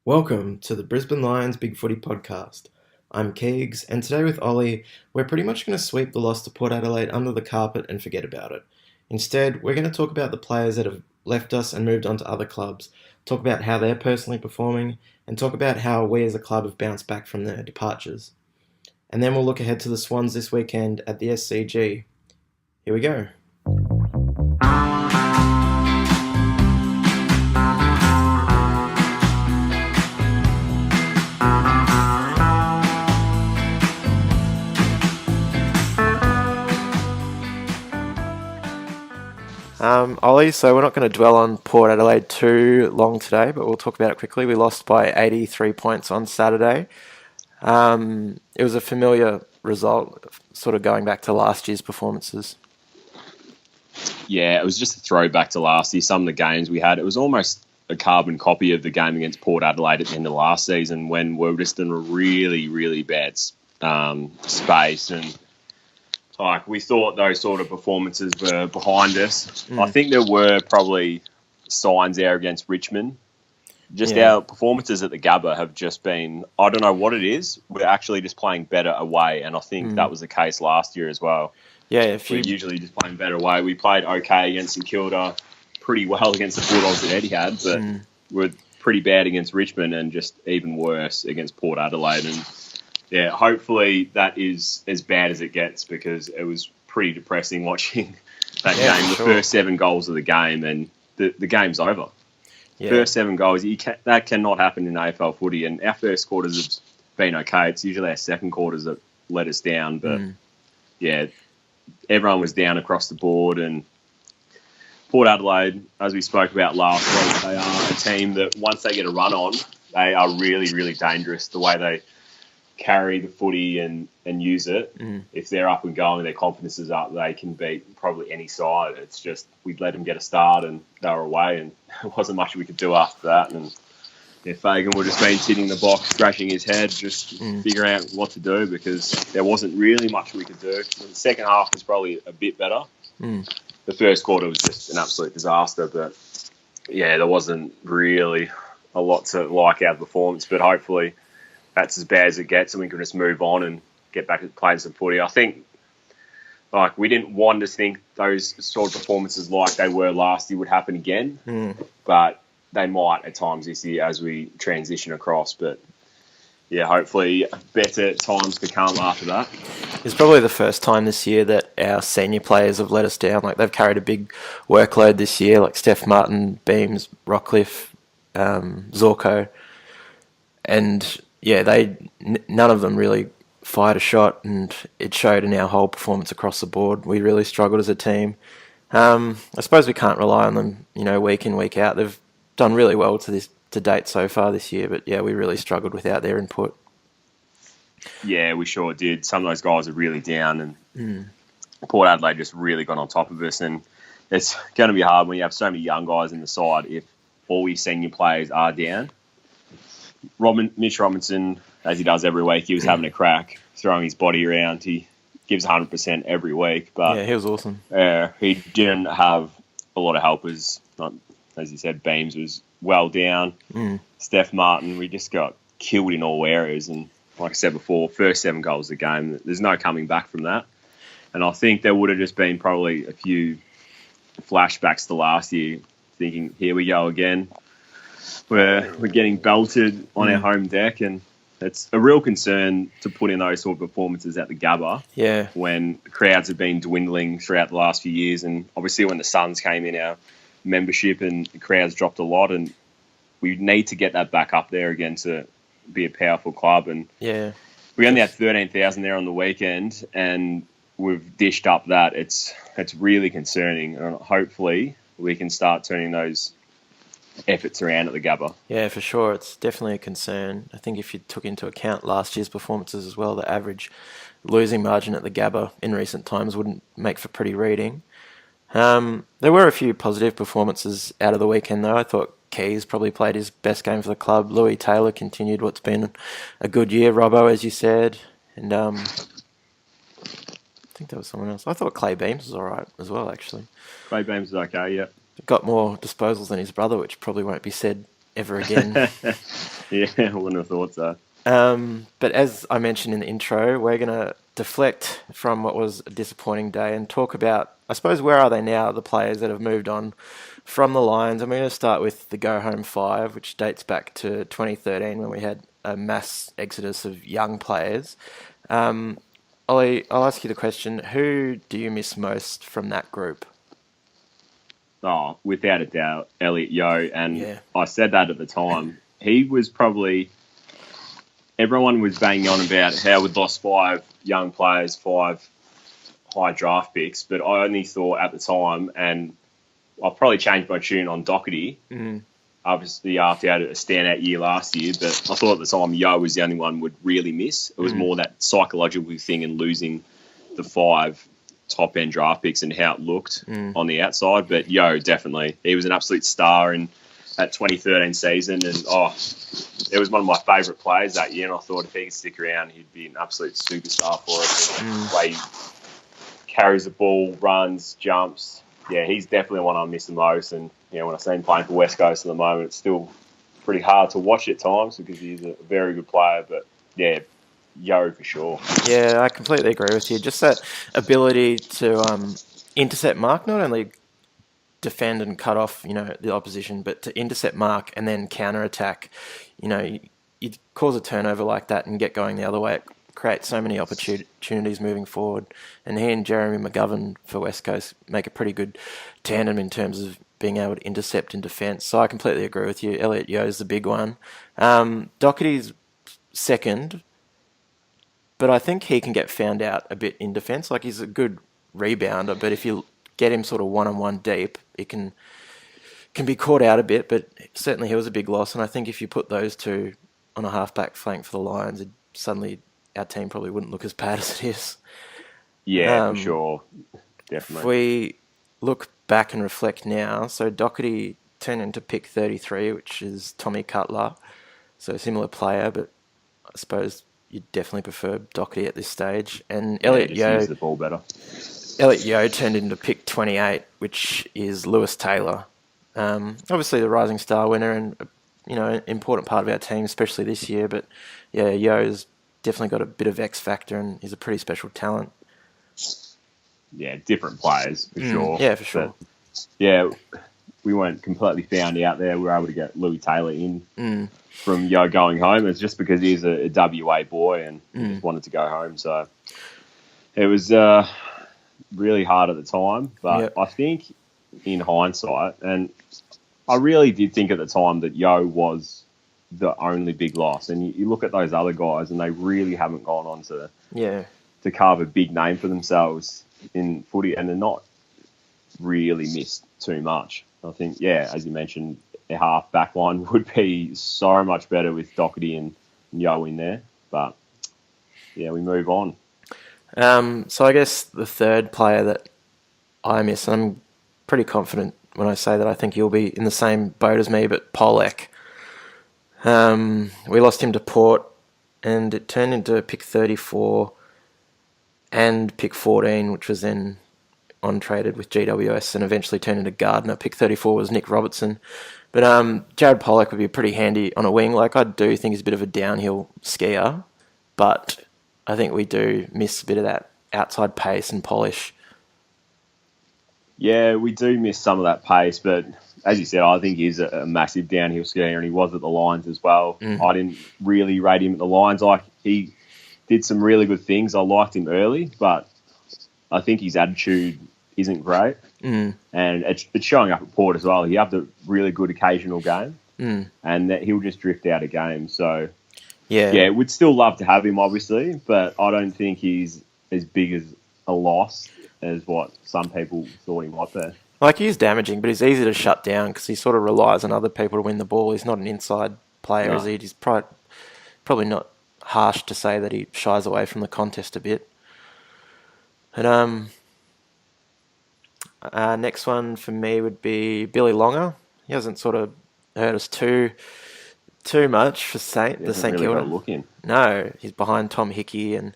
Welcome to the Brisbane Lions Big Footy Podcast. I'm Keags, and today with Ollie, we're pretty much going to sweep the loss to Port Adelaide under the carpet and forget about it. Instead, we're going to talk about the players that have left us and moved on to other clubs, talk about how they're personally performing, and talk about how we as a club have bounced back from their departures. And then we'll look ahead to the Swans this weekend at the SCG. Here we go. Ollie, so we're not going to dwell on Port Adelaide too long today, but we'll talk about it quickly. We lost by 83 points on Saturday. It was a familiar result, sort of going back to last year's performances. Yeah, it was just a throwback to last year. Some of the games we had, it was almost a carbon copy of the game against Port Adelaide at the end of last season when we were just in a really, really bad space. And we thought those sort of performances were behind us. I think there were probably signs there against Richmond. Our performances at the Gabba have just been, I don't know what it is, we're actually just playing better away. And I think that was the case last year as well. Yeah, we're usually just playing better away. We played okay against St Kilda, pretty well against the Bulldogs at Etihad, but we're pretty bad against Richmond and just even worse against Port Adelaide. And yeah, hopefully that is as bad as it gets, because it was pretty depressing watching that game, the first 7 goals of the game, and the game's over. Yeah. First 7 goals, that cannot happen in AFL footy, and our first quarters have been okay. It's usually our second quarters that let us down, but yeah, everyone was down across the board. And Port Adelaide, as we spoke about last week, they are a team that once they get a run on, they are really, really dangerous. The way they carry the footy and use it. If they're up and going, their confidence is up, they can beat probably any side. It's just we'd let them get a start and they were away, and there wasn't much we could do after that. And yeah, Fagan would have been sitting in the box, scratching his head, just figuring out what to do, because there wasn't really much we could do. The second half was probably a bit better. The first quarter was just an absolute disaster, but yeah, there wasn't really a lot to like our performance, but hopefully that's as bad as it gets and we can just move on and get back to playing some footy. I think we didn't want to think those sort of performances like they were last year would happen again, but they might at times this year as we transition across. But yeah, hopefully better times to come after that. It's probably the first time this year that our senior players have let us down. Like, they've carried a big workload this year, like Steph Martin, Beams, Rockcliffe, Zorko, and yeah, none of them really fired a shot, and it showed in our whole performance across the board. We really struggled as a team. I suppose we can't rely on them, week in, week out. They've done really well to date so far this year, but yeah, we really struggled without their input. Yeah, we sure did. Some of those guys are really down, and Port Adelaide just really got on top of us, and it's going to be hard when you have so many young guys in the side if all your senior players are down. Mitch Robinson, as he does every week, he was having a crack, throwing his body around. He gives 100% every week. But yeah, he was awesome. He didn't have a lot of helpers. As you said, Beams was well down. Steph Martin, we just got killed in all areas. And like I said before, first 7 goals of the game, there's no coming back from that. And I think there would have just been probably a few flashbacks to last year, thinking, here we go again. We're getting belted on our home deck, and it's a real concern to put in those sort of performances at the Gabba. Yeah. When crowds have been dwindling throughout the last few years, and obviously when the Suns came in, our membership and the crowds dropped a lot, and we need to get that back up there again to be a powerful club. And yeah, we only had 13,000 there on the weekend, and we've dished up that. It's really concerning, and hopefully we can start turning those efforts around at the Gabba. Yeah, for sure. It's definitely a concern. I think if you took into account last year's performances as well, the average losing margin at the Gabba in recent times wouldn't make for pretty reading. There were a few positive performances out of the weekend, though. I thought Keys probably played his best game for the club. Louis Taylor continued what's been a good year. Robbo, as you said. And I think there was someone else. I thought Clay Beams was all right as well, actually. Clay Beams is okay, yeah. Got more disposals than his brother, which probably won't be said ever again. Yeah, I wouldn't have thought so. But as I mentioned in the intro, we're going to deflect from what was a disappointing day and talk about, I suppose, where are they now, the players that have moved on from the Lions. I'm going to start with the Go Home Five, which dates back to 2013 when we had a mass exodus of young players. Ollie, I'll ask you the question, who do you miss most from that group? Oh, without a doubt, Elliot Yeo. And Yeah. I said that at the time. He was probably... Everyone was banging on about how we'd lost 5 young players, 5 high draft picks, but I only thought at the time, and I'll probably change my tune on Doherty, obviously after he had a standout year last year, but I thought at the time Yeo was the only one would really miss. It was more that psychological thing in losing the 5 top-end draft picks and how it looked on the outside. But Yeo, definitely. He was an absolute star in that 2013 season, and it was one of my favourite players that year, and I thought if he could stick around, he'd be an absolute superstar for us. The way he carries the ball, runs, jumps. Yeah, he's definitely one I miss the most. And, when I see him playing for West Coast at the moment, it's still pretty hard to watch at times because he's a very good player. But, yeah, Yo for sure. Yeah, I completely agree with you. Just that ability to intercept mark, not only defend and cut off, the opposition, but to intercept mark and then counter attack. You cause a turnover like that and get going the other way. It creates so many opportunities moving forward. And he and Jeremy McGovern for West Coast make a pretty good tandem in terms of being able to intercept in defence. So I completely agree with you. Elliot Yeo's the big one. Doherty's second, but I think he can get found out a bit in defence. Like, he's a good rebounder, but if you get him sort of one-on-one deep, it can be caught out a bit, but certainly he was a big loss. And I think if you put those two on a half-back flank for the Lions, suddenly our team probably wouldn't look as bad as it is. Yeah, for sure. Definitely. If we look back and reflect now, so Doherty turned into pick 33, which is Tommy Cutler. So a similar player, but I suppose you'd definitely prefer Doherty at this stage. And Elliot Yeo... use the ball better. Elliot Yeo turned into pick 28, which is Lewis Taylor. Obviously the Rising Star winner and, an important part of our team, especially this year. But, yeah, Yeo's definitely got a bit of X factor and he's a pretty special talent. Yeah, different players, for sure. Yeah, for sure. But, yeah, we weren't completely found out there. We were able to get Louis Taylor in from Yeo going home. It's just because he's a WA boy and just wanted to go home. So it was... really hard at the time, but I think in hindsight, and I really did think at the time that Yeo was the only big loss. And you look at those other guys, and they really haven't gone on to carve a big name for themselves in footy, and they're not really missed too much. I think, as you mentioned, a half back line would be so much better with Doherty and Yeo in there. But we move on. So I guess the third player that I miss, and I'm pretty confident when I say that I think you'll be in the same boat as me, but Polek. We lost him to Port, and it turned into pick 34 and pick 14, which was then on-traded with GWS and eventually turned into Gardner. Pick 34 was Nick Robertson. But Jared Polek would be pretty handy on a wing. Like, I do think he's a bit of a downhill skier, but I think we do miss a bit of that outside pace and polish. Yeah, we do miss some of that pace, but as you said, I think he's a massive downhill skier, and he was at the Lions as well. I didn't really rate him at the Lions. He did some really good things. I liked him early, but I think his attitude isn't great. And it's showing up at Port as well. He had a really good occasional game, and that he'll just drift out of games. So, we'd still love to have him, obviously, but I don't think he's as big as a loss as what some people thought he might be. Like, he's damaging, but he's easy to shut down because he sort of relies on other people to win the ball. He's not an inside player, is he? He's probably not harsh to say that he shies away from the contest a bit. And next one for me would be Billy Longer. He hasn't sort of hurt us too much for the St Kilda. Looking. No, he's behind Tom Hickey, and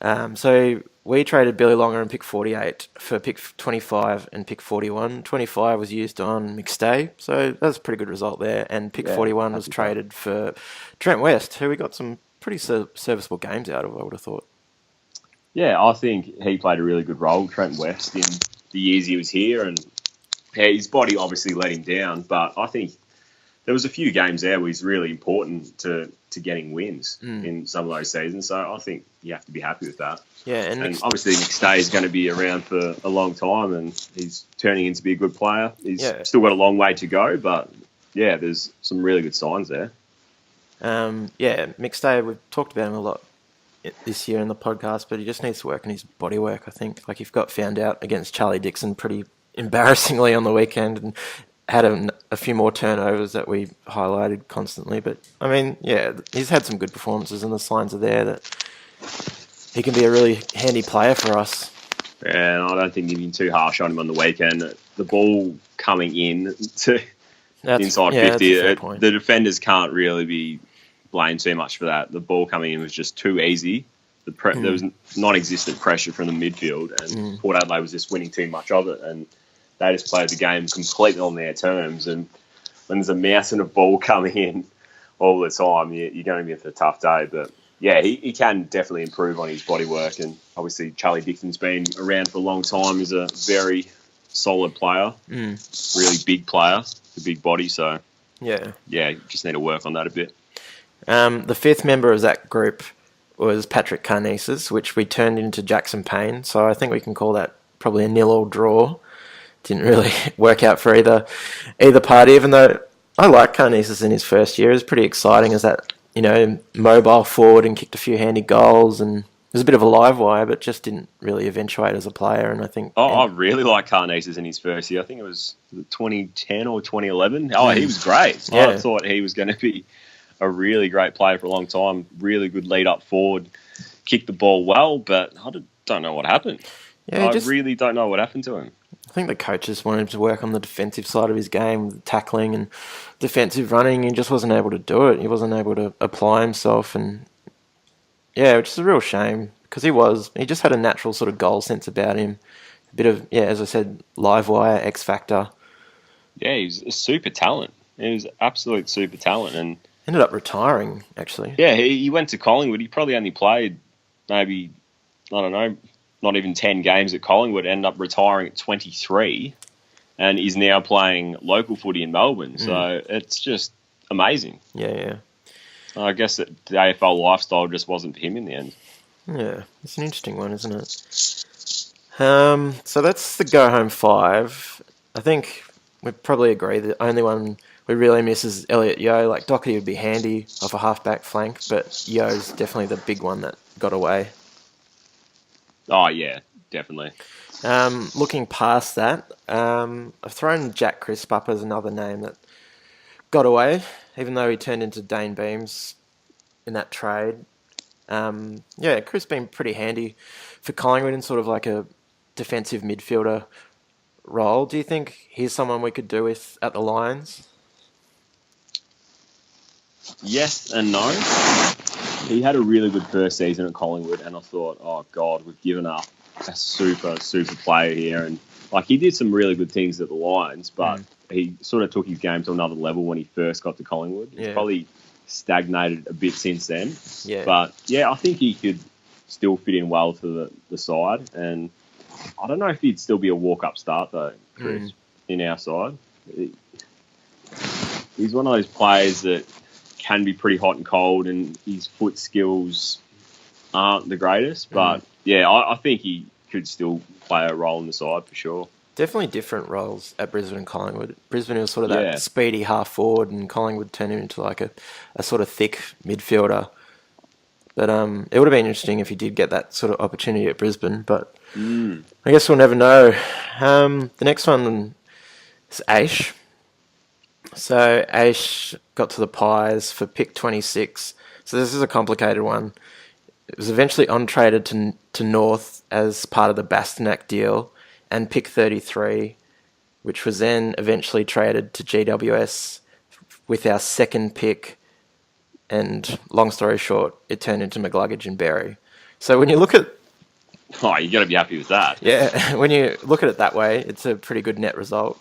So we traded Billy Longer and pick 48 for pick 25 and pick 41. 25 was used on McStay, so that's a pretty good result there. And pick 41 was traded for Trent West, who we got some pretty serviceable games out of, I would have thought. Yeah, I think he played a really good role, Trent West, in the years he was here. And his body obviously let him down, but I think there was a few games there where he's really important to getting wins in some of those seasons. So I think you have to be happy with that. Yeah, and obviously McStay is going to be around for a long time, and he's turning into be a good player. He's still got a long way to go, but yeah, there's some really good signs there. McStay, we've talked about him a lot this year in the podcast, but he just needs to work on his body work, I think. Like, he got found out against Charlie Dixon pretty embarrassingly on the weekend and had a few more turnovers that we highlighted constantly. But, I mean, yeah, he's had some good performances, and the signs are there that he can be a really handy player for us. And I don't think you've been too harsh on him on the weekend. The ball coming in to inside 50, the defenders can't really be blamed too much for that. The ball coming in was just too easy. There was non-existent pressure from the midfield, and Port Adelaide was just winning too much of it, and they just played the game completely on their terms. And when there's a mountain of ball coming in all the time, you're going to be in for a tough day. But yeah, he can definitely improve on his body work. And obviously Charlie Dixon's been around for a long time. He's a very solid player, really big player, a big body. So yeah, you just need to work on that a bit. The fifth member of that group was Patrick Karnisis, which we turned into Jackson Payne. So I think we can call that probably a 0-0 draw. Didn't really work out for either party, even though I like Karnisis in his first year. It was pretty exciting as that, mobile forward and kicked a few handy goals, and it was a bit of a live wire, but just didn't really eventuate as a player. And I think I really like Karnisis in his first year. I think it was 2010 or 2011. Oh, he was great. Yeah. I thought he was going to be a really great player for a long time. Really good lead up forward, kicked the ball well, but I don't know what happened. Yeah, I really don't know what happened to him. I think the coaches wanted him to work on the defensive side of his game, tackling and defensive running. He just wasn't able to do it. He wasn't able to apply himself, and which is a real shame because he just had a natural sort of goal sense about him. A bit of, as I said, live wire, X factor. Yeah, he's a super talent. He was absolute super talent, and ended up retiring, actually. Yeah, he went to Collingwood. He probably only played maybe, I don't know, not even 10 games at Collingwood, ended up retiring at 23 and is now playing local footy in Melbourne. So it's just amazing. Yeah. I guess that the AFL lifestyle just wasn't for him in the end. Yeah, it's an interesting one, isn't it? So that's the go-home 5. I think we probably agree the only one we really miss is Elliot Yeo. Like, Doherty would be handy off a half-back flank, but Yeo's definitely the big one that got away. Oh, yeah, definitely. Looking past that, I've thrown Jack Crisp up as another name that got away, even though he turned into Dane Beams in that trade. Crisp been pretty handy for Collingwood in sort of like a defensive midfielder role. Do you think he's someone we could do with at the Lions? Yes and no. He had a really good first season at Collingwood, and I thought, oh, God, we've given up a super, super player here. And, he did some really good things at the Lions, but he sort of took his game to another level when he first got to Collingwood. He's probably stagnated a bit since then. Yeah. But, I think he could still fit in well to the side. And I don't know if he'd still be a walk-up start, though, Chris, in our side. He's one of those players that can be pretty hot and cold, and his foot skills aren't the greatest. But, I think he could still play a role in the side for sure. Definitely different roles at Brisbane and Collingwood. Brisbane was sort of that speedy half forward, and Collingwood turned him into like a sort of thick midfielder. But it would have been interesting if he did get that sort of opportunity at Brisbane. But I guess we'll never know. The next one is Aish. So Aish got to the Pies for pick 26. So this is a complicated one. It was eventually on-traded to North as part of the Bastanak deal, and pick 33, which was then eventually traded to GWS with our second pick. And long story short, it turned into McGluggage and Berry. So when you look at Oh, you got to be happy with that. yeah, when you look at it that way, it's a pretty good net result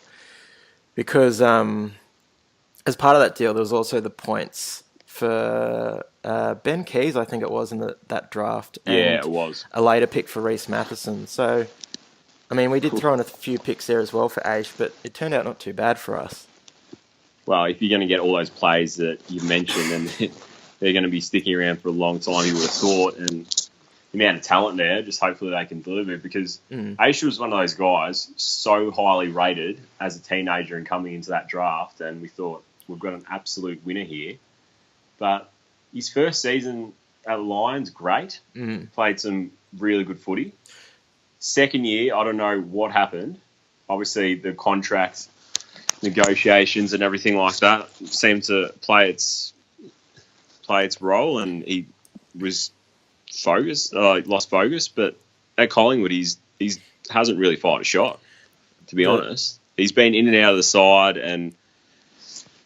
because as part of that deal, there was also the points for Ben Keys, I think it was, in that draft, Yeah, and it was. a later pick for Reece Matheson. So, I mean, we did throw in a few picks there as well for Aish, but it turned out not too bad for us. Well, if you're going to get all those plays that you mentioned, and they're going to be sticking around for a long time, you would have thought, and the amount of talent there, just hopefully they can deliver, because Aish was one of those guys so highly rated as a teenager and coming into that draft, and we thought, we've got an absolute winner here. But his first season at Lions, great. Played some really good footy. Second year, I don't know what happened. Obviously, the contract negotiations and everything like that seemed to play its role, and he was lost focus. But at Collingwood, he's hasn't really fired a shot, to be honest. He's been in and out of the side and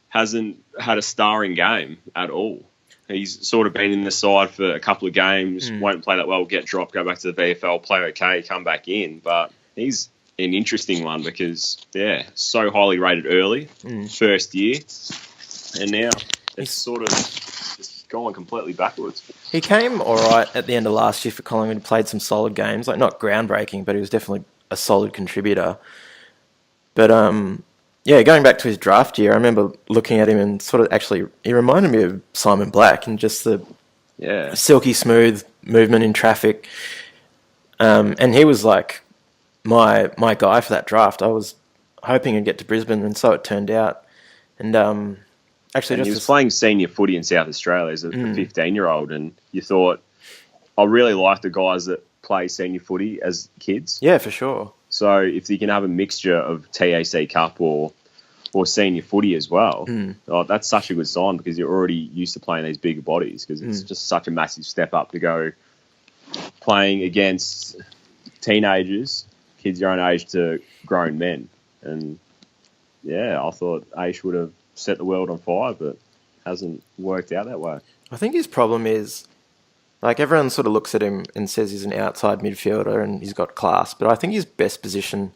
hasn't had a starring game at all. He's sort of been in the side for a couple of games, won't play that well, get dropped, go back to the VFL, play okay, come back in. But he's an interesting one because, so highly rated early, first year, and now it's sort of just gone completely backwards. He came all right at the end of last year for Collingwood. He played some solid games, like not groundbreaking, but he was definitely a solid contributor. But going back to his draft year, I remember looking at him and sort of actually, he reminded me of Simon Black and just the silky smooth movement in traffic. And he was like my guy for that draft. I was hoping he'd get to Brisbane, and so it turned out. And actually, he was playing senior footy in South Australia as a 15-year-old, and you thought, I really like the guys that play senior footy as kids. Yeah, for sure. So if you can have a mixture of TAC Cup or senior footy as well, that's such a good sign, because you're already used to playing these bigger bodies, because it's just such a massive step up to go playing against teenagers, kids your own age, to grown men. And I thought Aish would have set the world on fire, but hasn't worked out that way. I think his problem is, like, everyone sort of looks at him and says he's an outside midfielder and he's got class, but I think his best position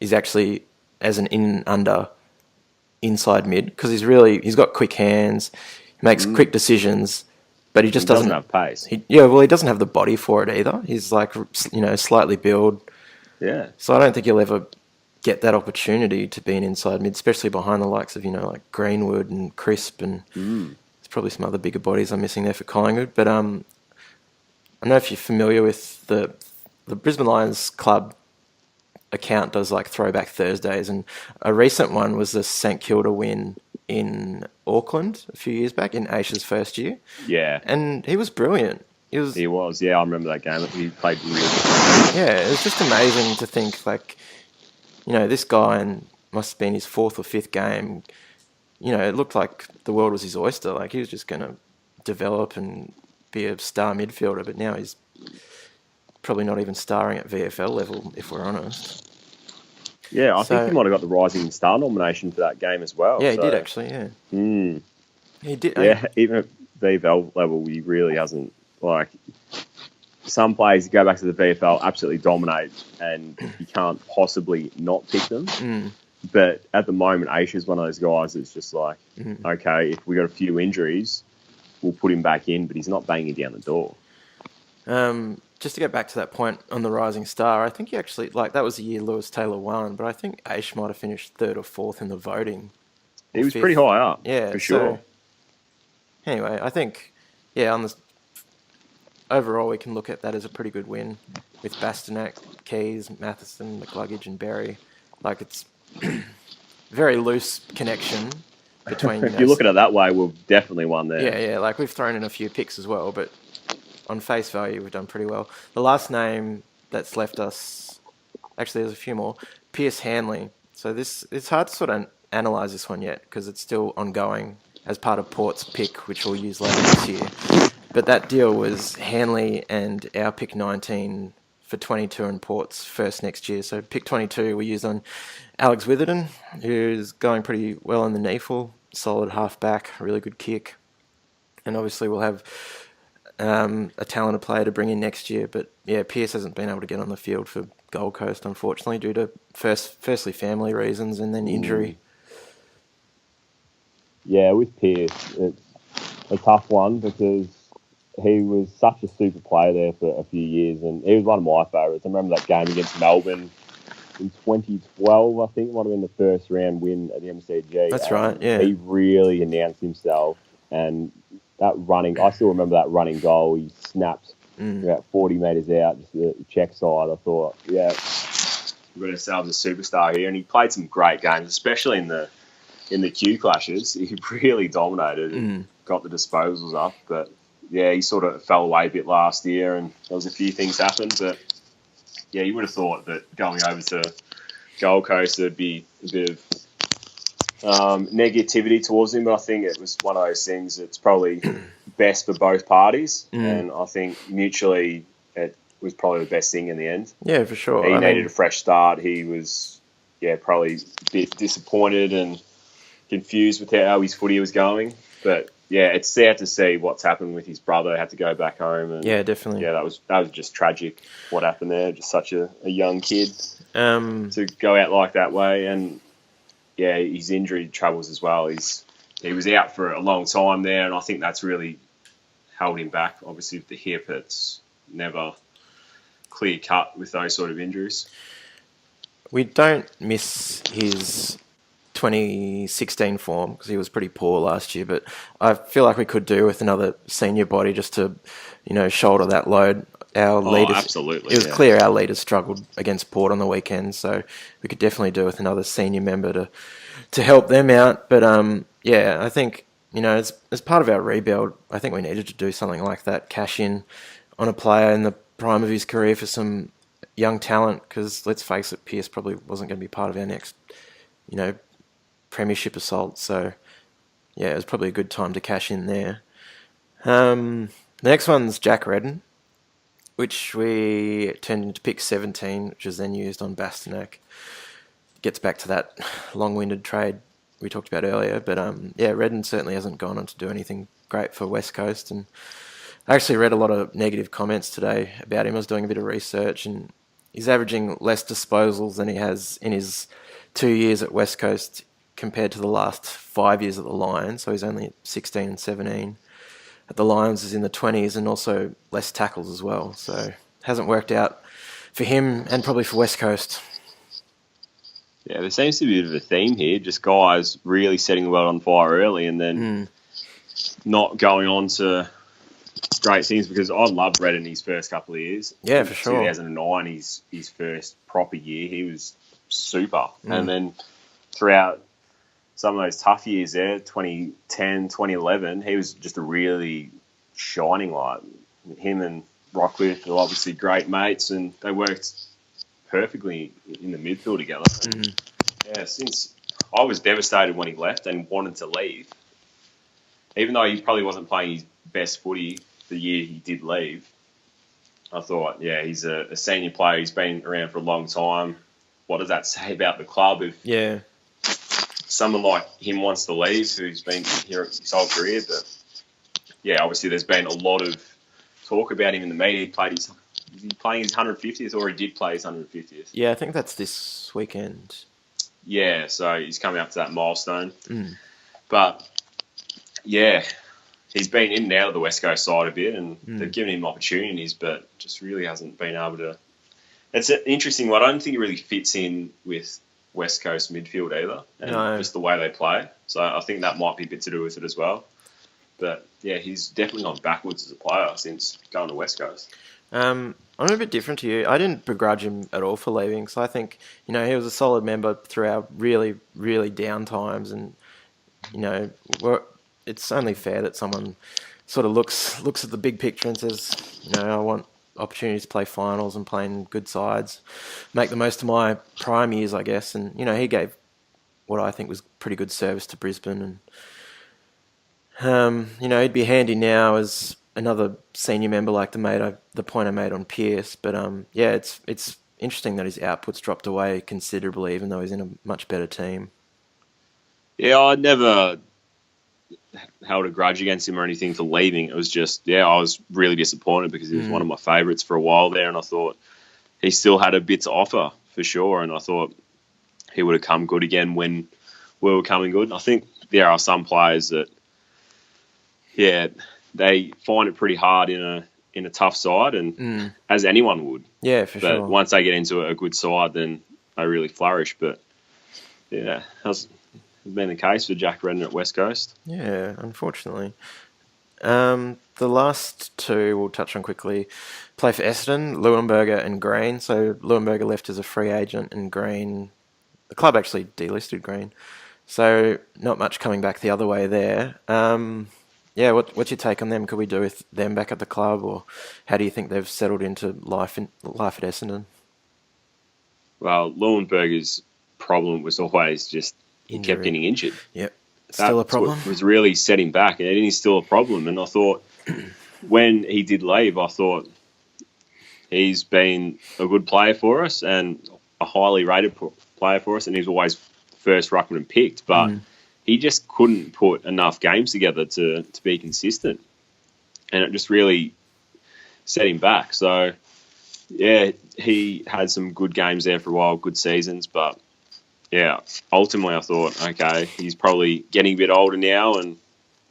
is actually as an in and under inside mid, because he's got quick hands, he makes quick decisions, but he doesn't have pace. He doesn't have the body for it either. He's like, slightly build. Yeah. So I don't think he'll ever get that opportunity to be an inside mid, especially behind the likes of, like Greenwood and Crisp, and there's probably some other bigger bodies I'm missing there for Collingwood. But I don't know if you're familiar with the Brisbane Lions club account does like Throwback Thursdays, and a recent one was the St Kilda win in Auckland a few years back in Aish's first year. Yeah. And he was brilliant. He was, yeah, I remember that game. He played really good. Yeah, it was just amazing to think, like, this guy must have been his fourth or fifth game. It looked like the world was his oyster. Like, he was just going to develop and be a star midfielder, but now he's probably not even starring at VFL level, if we're honest. Yeah, I think he might have got the Rising Star nomination for that game as well. Yeah, he did actually, yeah. He did. Yeah, even at VFL level, he really hasn't, like, some players go back to the VFL, absolutely dominate, and you can't possibly not pick them. But at the moment, Aish is one of those guys that's just like, okay, if we got a few injuries, we'll put him back in, but he's not banging down the door. Just to get back to that point on the Rising Star, I think he actually, like, that was the year Lewis Taylor won, but I think Aish might have finished third or fourth in the voting. He was pretty high up, yeah, for sure. So, anyway, I think, overall we can look at that as a pretty good win with Bastanak, Keys, Matheson, McCluggage and Berry. Like, it's very loose connection between... If you look at it that way, we've definitely won there. Yeah, like, we've thrown in a few picks as well, but on face value, we've done pretty well. The last name that's left us... Actually, there's a few more. Pierce Hanley. So it's hard to sort of analyse this one yet, because it's still ongoing as part of Port's pick, which we'll use later this year. But that deal was Hanley and our pick 19 for 22 and Port's first next year. So pick 22 we used on Alex Witherden, who's going pretty well in the NEAFL, solid half back, really good kick. And obviously we'll have a talented player to bring in next year. But yeah, Pearce hasn't been able to get on the field for Gold Coast, unfortunately, due to firstly family reasons and then injury. Yeah, with Pearce, it's a tough one because he was such a super player there for a few years, and he was one of my favourites. I remember that game against Melbourne in 2012, I think, might have been the first round win at the MCG. That's right, yeah. He really announced himself, and that running, I still remember that running goal. He snapped about 40 metres out, just the check side. I thought, yeah, we've got ourselves a superstar here, and he played some great games, especially in the Q clashes. He really dominated and got the disposals up, but yeah, he sort of fell away a bit last year, and there was a few things happened, but yeah, you would have thought that going over to Gold Coast there'd be a bit of negativity towards him, but I think it was one of those things that's probably best for both parties, and I think mutually it was probably the best thing in the end. Yeah, for sure. He needed a fresh start. He was, probably a bit disappointed and confused with how his footy was going, but yeah, it's sad to see what's happened with his brother. Had to go back home, and yeah, definitely. Yeah, that was just tragic. What happened there? Just such a young kid to go out like that way, and yeah, his injury troubles as well. He was out for a long time there, and I think that's really held him back. Obviously, with the hip, it's never clear cut with those sort of injuries. We don't miss his 2016 form because he was pretty poor last year, but I feel like we could do with another senior body just to, shoulder that load. Our leaders, absolutely. It was clear our leaders struggled against Port on the weekend, so we could definitely do with another senior member to help them out. But I think as part of our rebuild, I think we needed to do something like that, cash in on a player in the prime of his career for some young talent. Because let's face it, Pearce probably wasn't going to be part of our next, premiership assault. So yeah, it was probably a good time to cash in there. The next one's Jack Redden, which we turned into pick 17, which was then used on Bastanak. Gets back to that long-winded trade we talked about earlier, but Redden certainly hasn't gone on to do anything great for West Coast, and I actually read a lot of negative comments today about him. I was doing a bit of research, and he's averaging less disposals than he has in his 2 years at West Coast compared to the last 5 years at the Lions, so he's only at 16 and 17. At the Lions is in the 20s, and also less tackles as well. So hasn't worked out for him and probably for West Coast. Yeah, there seems to be a bit of a theme here. Just guys really setting the world on fire early and then not going on to great things, because I loved Redden his first couple of years. Yeah, for sure. 2009, his first proper year, he was super. And then throughout some of those tough years there, 2010, 2011, he was just a really shining light. Him and Rockcliffe are obviously great mates, and they worked perfectly in the midfield together. Yeah, since I was devastated when he left and wanted to leave, even though he probably wasn't playing his best footy the year he did leave, I thought, yeah, he's a senior player. He's been around for a long time. What does that say about the club if someone like him wants to leave, who's been here his whole career? But yeah, obviously there's been a lot of talk about him in the media. Is he playing his 150th, or he did play his 150th? Yeah, I think that's this weekend. Yeah, so he's coming up to that milestone. But yeah, he's been in and out of the West Coast side a bit, and they've given him opportunities, but just really hasn't been able to. It's an interesting one. I don't think he really fits in with West Coast midfield either, and just the way they play. So I think that might be a bit to do with it as well. But yeah, he's definitely gone backwards as a player since going to West Coast. I'm a bit different to you. I didn't begrudge him at all for leaving. So I think, he was a solid member through our really, really down times. And, it's only fair that someone sort of looks at the big picture and says, I want opportunities to play finals and play in good sides, make the most of my prime years, I guess. And, he gave what I think was pretty good service to Brisbane. And, he'd be handy now as another senior member like the point I made on Pearce. But it's interesting that his output's dropped away considerably, even though he's in a much better team. Yeah, I never held a grudge against him or anything for leaving. It was just, I was really disappointed because he was one of my favourites for a while there, and I thought he still had a bit to offer for sure, and I thought he would have come good again when we were coming good. And I think there are some players that, they find it pretty hard in a tough side, and as anyone would. Yeah, for sure. But once they get into a good side, then they really flourish. But has been the case for Jack Redden at West Coast. Yeah, unfortunately. The last two we'll touch on quickly. Play for Essendon, Leuenberger and Green. So Leuenberger left as a free agent, and Green, the club actually delisted Green. So not much coming back the other way there. What's your take on them? Could we do with them back at the club, or how do you think they've settled into life at Essendon? Well, Leuenberger's problem was always just he kept getting injured. Yep, still a problem. What was really setting back, and he's still a problem. And I thought when he did leave, I thought he's been a good player for us and a highly rated player for us, and he's always first ruckman picked, but he just couldn't put enough games together to be consistent, and it just really set him back. So, he had some good games there for a while, good seasons, but ultimately I thought, okay, he's probably getting a bit older now, and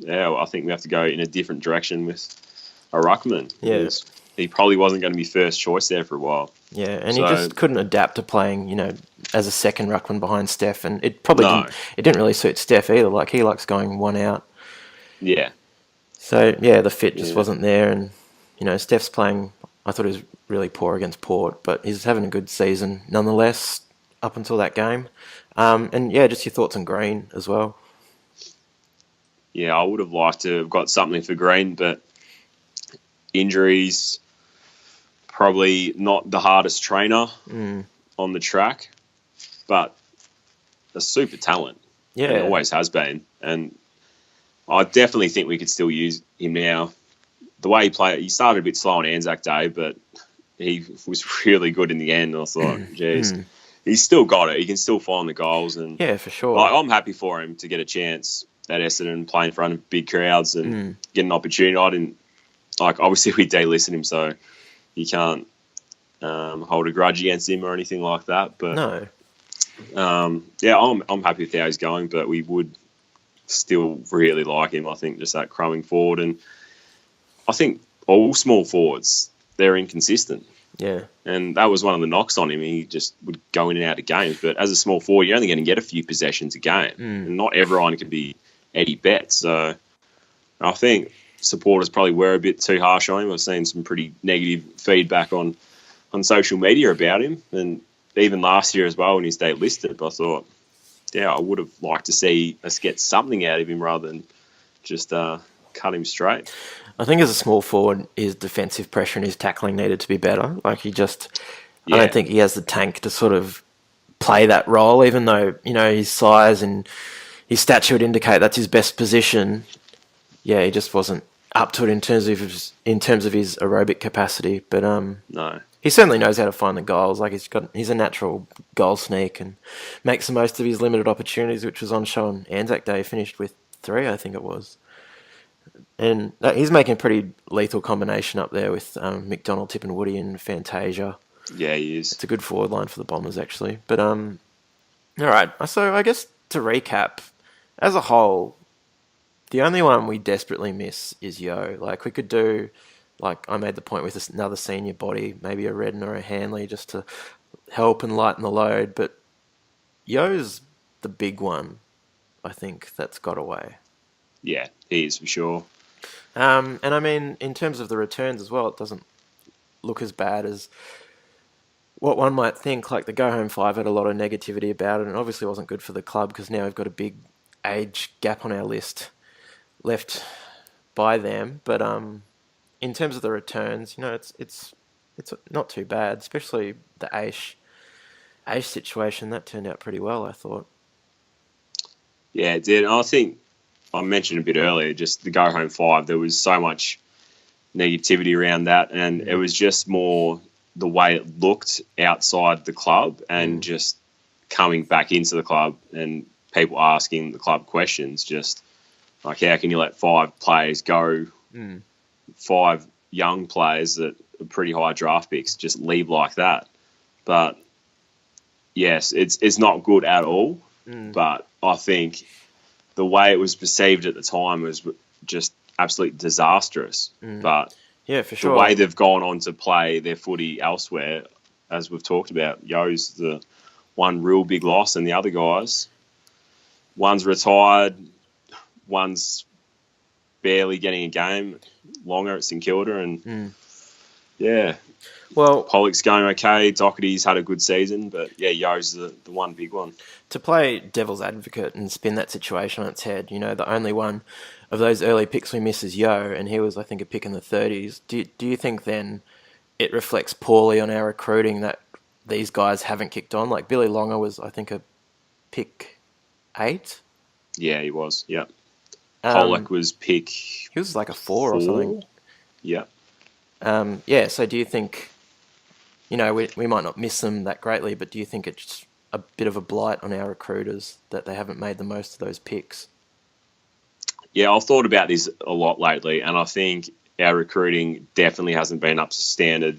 I think we have to go in a different direction with a ruckman. Yeah. He probably wasn't going to be first choice there for a while. Yeah, and he just couldn't adapt to playing, as a second ruckman behind Steph, and it probably didn't really suit Steph either. Like, he likes going one out. Yeah. So the fit just wasn't there, and Steph's playing. I thought he was really poor against Port, but he's having a good season nonetheless up until that game. Just your thoughts on Green as well. Yeah, I would have liked to have got something for Green, but injuries. Probably not the hardest trainer on the track, but a super talent. Yeah. And always has been. And I definitely think we could still use him now. The way he played, he started a bit slow on Anzac Day, but he was really good in the end. I thought, geez, he's still got it. He can still find the goals. And yeah, for sure. I'm happy for him to get a chance at Essendon, play in front of big crowds and get an opportunity. I didn't, obviously we delisted him, so you can't hold a grudge against him or anything like that. But no. I'm happy with how he's going, but we would still really like him. I think just that crumbing forward, and I think all small forwards, they're inconsistent. Yeah. And that was one of the knocks on him. He just would go in and out of games. But as a small forward, you're only going to get a few possessions a game. And not everyone can be Eddie Betts. So I think supporters probably were a bit too harsh on him. I've seen some pretty negative feedback on social media about him. And even last year as well when he stayed listed. But I thought, I would have liked to see us get something out of him rather than just cut him straight. I think as a small forward, his defensive pressure and his tackling needed to be better. Like I don't think he has the tank to sort of play that role, even though, his size and his stature would indicate that's his best position. Yeah, he just wasn't up to it in terms of his aerobic capacity. But no. He certainly knows how to find the goals. Like he's a natural goal sneak and makes the most of his limited opportunities, which was on show on Anzac Day. He finished with 3, I think it was. And he's making a pretty lethal combination up there with McDonald, Tippenwoody and Fantasia. Yeah, he is. It's a good forward line for the Bombers, actually. But, all right. So I guess to recap, as a whole, the only one we desperately miss is Yo. Like, we could do, like I made the point with another senior body, maybe a Redden or a Hanley, just to help and lighten the load. But Yo's the big one, I think, that's got away. Yeah, he is for sure. And I mean, in terms of the returns as well, it doesn't look as bad as what one might think. Like the Go Home 5 had a lot of negativity about it, and obviously wasn't good for the club because now we've got a big age gap on our list left by them. But in terms of the returns, it's not too bad, especially the Aish situation. That turned out pretty well, I thought. Yeah, it did. I think I mentioned a bit earlier, just the Go Home 5, there was so much negativity around that, and it was just more the way it looked outside the club and just coming back into the club and people asking the club questions just Like, how can you let 5 players go, 5 young players that are pretty high draft picks, just leave like that? But, yes, it's not good at all. But I think the way it was perceived at the time was just absolutely disastrous. But Yeah, for sure. the way they've gone on to play their footy elsewhere, as we've talked about, Yo's the one real big loss, and the other guys, one's retired, one's barely getting a game longer at St Kilda, and yeah. Well, Pollock's going okay. Doherty's had a good season, but yeah, Yo's the one big one. to play devil's advocate and spin that situation on its head, the only one of those early picks we miss is Yo, and he was, I think, a pick in the 30s. Do you think then it reflects poorly on our recruiting that these guys haven't kicked on? Like Billy Longer was, I think, a pick 8. Yeah, he was. Yeah. Pollock was pick. He was like a 4 or something. Yeah. Yeah. So do you think, we might not miss them that greatly, but do you think it's a bit of a blight on our recruiters that they haven't made the most of those picks? Yeah, I've thought about this a lot lately, and I think our recruiting definitely hasn't been up to standard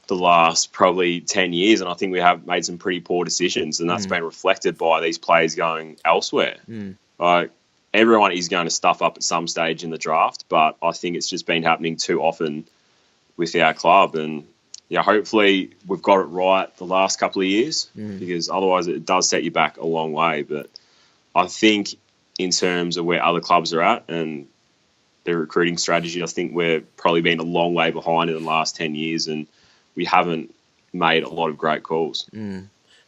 the last probably 10 years, and I think we have made some pretty poor decisions, and that's been reflected by these players going elsewhere. Like, everyone is going to stuff up at some stage in the draft, but I think it's just been happening too often with our club, and yeah, hopefully we've got it right the last couple of years, because otherwise it does set you back a long way. But I think in terms of where other clubs are at and their recruiting strategy, I think we're probably been a long way behind in the last 10 years, and we haven't made a lot of great calls.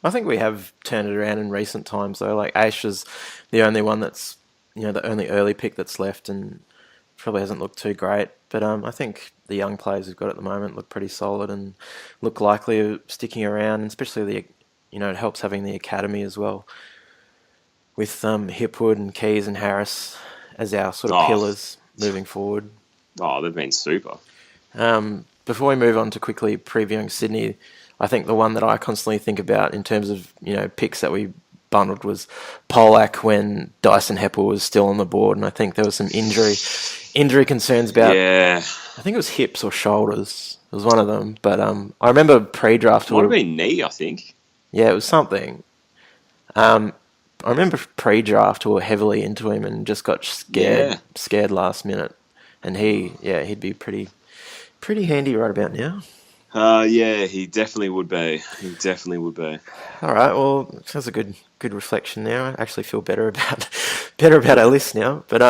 I think we have turned it around in recent times, though. Like, Aish is the only one that's, the only early pick that's left, and probably hasn't looked too great. But I think the young players we've got at the moment look pretty solid and look likely of sticking around, and especially it helps having the academy as well, with Hipwood and Keys and Harris as our sort of pillars moving forward. Oh, they've been super. Before we move on to quickly previewing Sydney, I think the one that I constantly think about in terms of picks that we bundled was Polak when Dyson Heppel was still on the board, and I think there was some injury concerns about. Yeah, I think it was hips or shoulders. It was one of them, but I remember pre-draft. It might have been knee, I think. Yeah, it was something. I remember pre-draft we were heavily into him and just got scared last minute, and he'd be pretty handy right about now. Yeah, he definitely would be. All right, well, that's a good reflection now. I actually feel better about our list now. But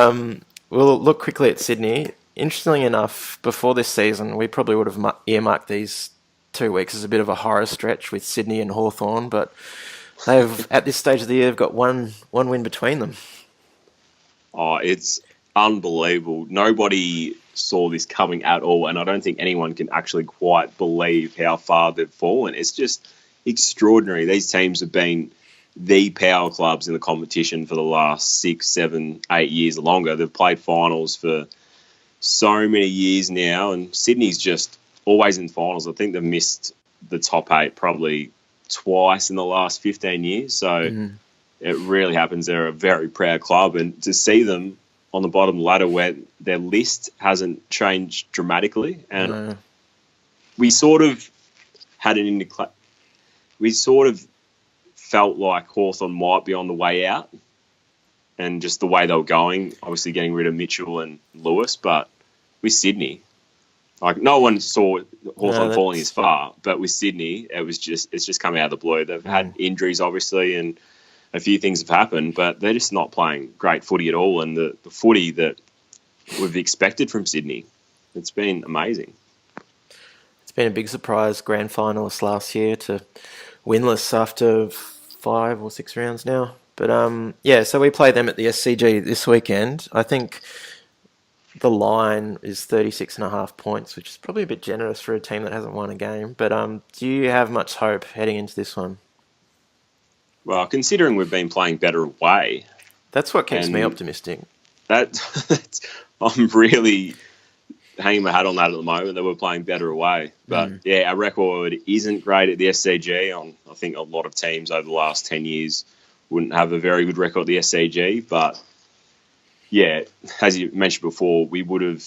we'll look quickly at Sydney. Interestingly enough, before this season, we probably would have earmarked these 2 weeks as a bit of a horror stretch with Sydney and Hawthorn, but they've, at this stage of the year, got one win between them. Oh, it's unbelievable. Nobody saw this coming at all, and I don't think anyone can actually quite believe how far they've fallen. It's just extraordinary. These teams have been the power clubs in the competition for the last 6, 7, 8 years or longer. They've played finals for so many years now, and Sydney's just always in finals. I think they've missed the top 8 probably twice in the last 15 years, so it really happens. They're a very proud club, and to see them on the bottom ladder where their list hasn't changed dramatically, and we sort of had we sort of felt like Hawthorn might be on the way out, and just the way they were going, obviously getting rid of Mitchell and Lewis, but with Sydney, like, no one saw Hawthorn falling as far, but with Sydney, it's just come out of the blue. They've had injuries, obviously, and a few things have happened, but they're just not playing great footy at all. And the footy that we've expected from Sydney, it's been amazing. It's been a big surprise. Grand finalists last year to winless after 5 or 6 rounds now. But so we play them at the SCG this weekend. I think the line is 36.5 points, which is probably a bit generous for a team that hasn't won a game. But do you have much hope heading into this one? Well, considering we've been playing better away, that's what keeps me optimistic. I'm really hanging my hat on that at the moment, that we're playing better away. But our record isn't great at the SCG. I think a lot of teams over the last 10 years wouldn't have a very good record at the SCG. But yeah, as you mentioned before, we would have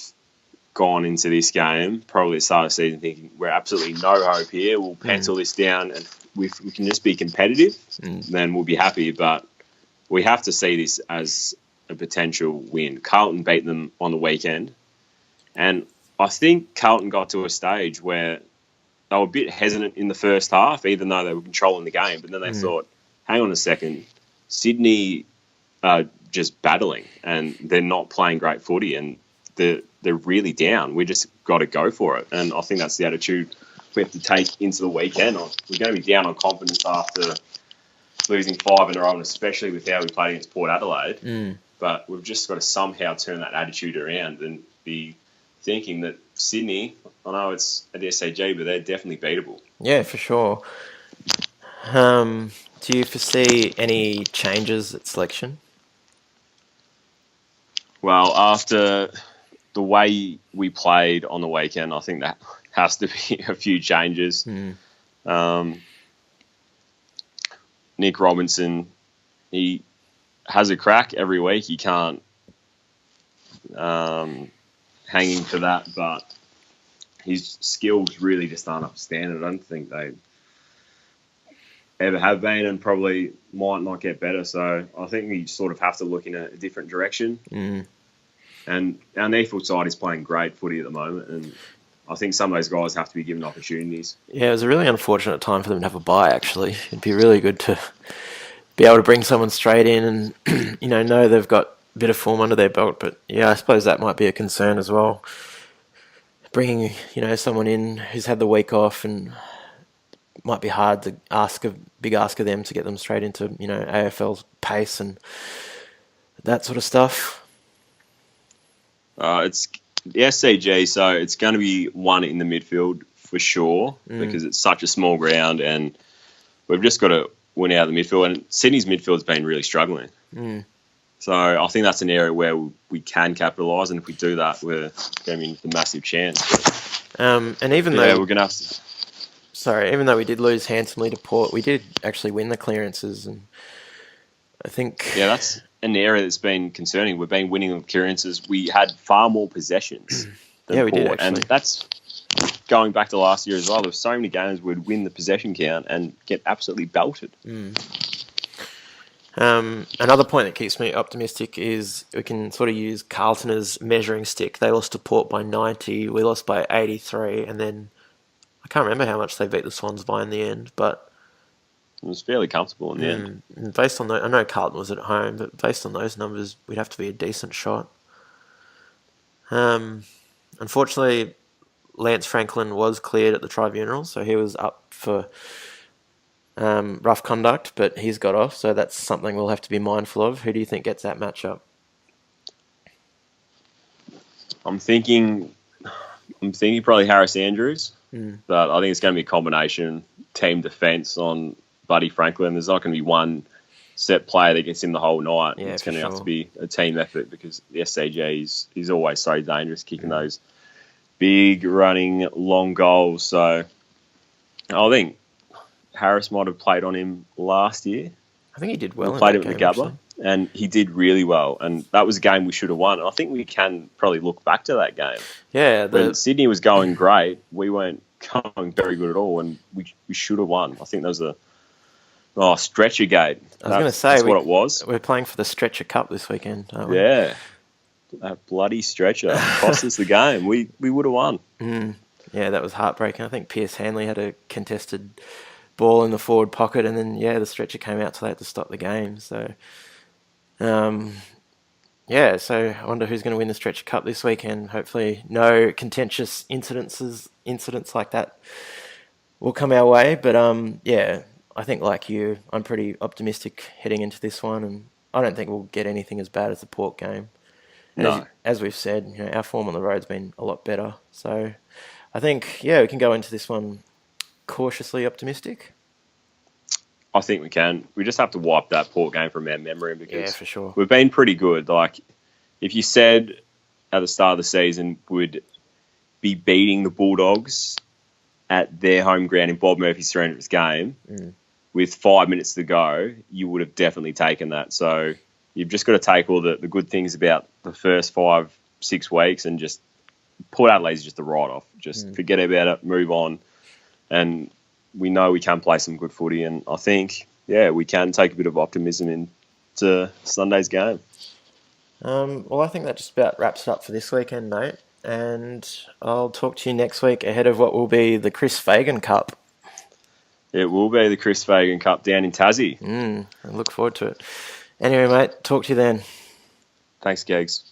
gone into this game probably at the start of the season thinking we're absolutely no hope here. We'll pencil this down, and if we can just be competitive, then we'll be happy. But we have to see this as a potential win. Carlton beat them on the weekend, and I think Carlton got to a stage where they were a bit hesitant in the first half, even though they were controlling the game. But then they thought, hang on a second, Sydney are just battling and they're not playing great footy and they're really down. We just got to go for it. And I think that's the attitude we have to take into the weekend. We're going to be down on confidence after losing 5 in a row, and especially with how we played against Port Adelaide. But we've just got to somehow turn that attitude around and be thinking that Sydney, I know it's at the SAG, but they're definitely beatable. Yeah, for sure. Do you foresee any changes at selection? Well, after the way we played on the weekend, I think that has to be a few changes. Nick Robinson, he has a crack every week. He can't hang into that, but his skills really just aren't up to standard. I don't think they ever have been and probably might not get better. So I think we sort of have to look in a different direction. And our Neafield side is playing great footy at the moment, and I think some of those guys have to be given opportunities. Yeah, it was a really unfortunate time for them to have a bye, actually. It'd be really good to be able to bring someone straight in and, know they've got a bit of form under their belt. But, yeah, I suppose that might be a concern as well. Bringing, someone in who's had the week off, and might be hard to big ask of them to get them straight into, AFL pace and that sort of stuff. It's the SCG, so it's going to be one in the midfield for sure because it's such a small ground and we've just got to win out of the midfield. And Sydney's midfield's been really struggling. So I think that's an area where we can capitalise, and if we do that, we're going to be with a massive chance. And even though we're going to have to... Sorry, even though we did lose handsomely to Port, we did actually win the clearances, and I think... Yeah, that's an area that's been concerning. We've been winning the clearances. We had far more possessions than yeah, we Port, did, actually. And that's going back to last year as well. There were so many games we'd win the possession count and get absolutely belted. Another point that keeps me optimistic is we can sort of use Carlton as measuring stick. They lost to Port by 90, we lost by 83, and then I can't remember how much they beat the Swans by in the end, but it was fairly comfortable in the end. And based on I know Carlton was at home, but based on those numbers, we'd have to be a decent shot. Unfortunately, Lance Franklin was cleared at the tribunal, so he was up for rough conduct, but he's got off, so that's something we'll have to be mindful of. Who do you think gets that matchup? I'm thinking probably Harris Andrews, but I think it's going to be a combination team defence on Buddy Franklin. There's not going to be one set player that gets him the whole night. Yeah, it's going to have to be a team effort because the SCG is always so dangerous, kicking those big, running, long goals. So I think Harris might have played on him last year. I think he did well. We played it with the Gabba, and he did really well. And that was a game we should have won. And I think we can probably look back to that game. Yeah, when Sydney was going great, we weren't going very good at all, and we should have won. I think there was a stretcher gate. I was going to say that's what it was. We're playing for the Stretcher Cup this weekend, aren't we? Yeah, that bloody stretcher cost us the game. We would have won. Yeah, that was heartbreaking. I think Pierce Hanley had a contested ball in the forward pocket, and then the stretcher came out, so they had to stop the game. So, so I wonder who's going to win the Stretcher Cup this weekend. Hopefully, no contentious incidents like that will come our way. But I think like you, I'm pretty optimistic heading into this one, and I don't think we'll get anything as bad as the Port game. No. As we've said, our form on the road's been a lot better. So I think, we can go into this one cautiously optimistic. I think we can. We just have to wipe that Port game from our memory because for sure. We've been pretty good. Like, if you said at the start of the season would be beating the Bulldogs at their home ground in Bob Murphy's 300th game with 5 minutes to go, you would have definitely taken that. So you've just got to take all the good things about the first 5-6 weeks and just Port Adelaide's just a write-off. Just forget about it, move on. And we know we can play some good footy. And I think, we can take a bit of optimism into Sunday's game. Well, I think that just about wraps it up for this weekend, mate. And I'll talk to you next week ahead of what will be the Chris Fagan Cup. It will be the Chris Fagan Cup down in Tassie. I look forward to it. Anyway, mate, talk to you then. Thanks, Keags.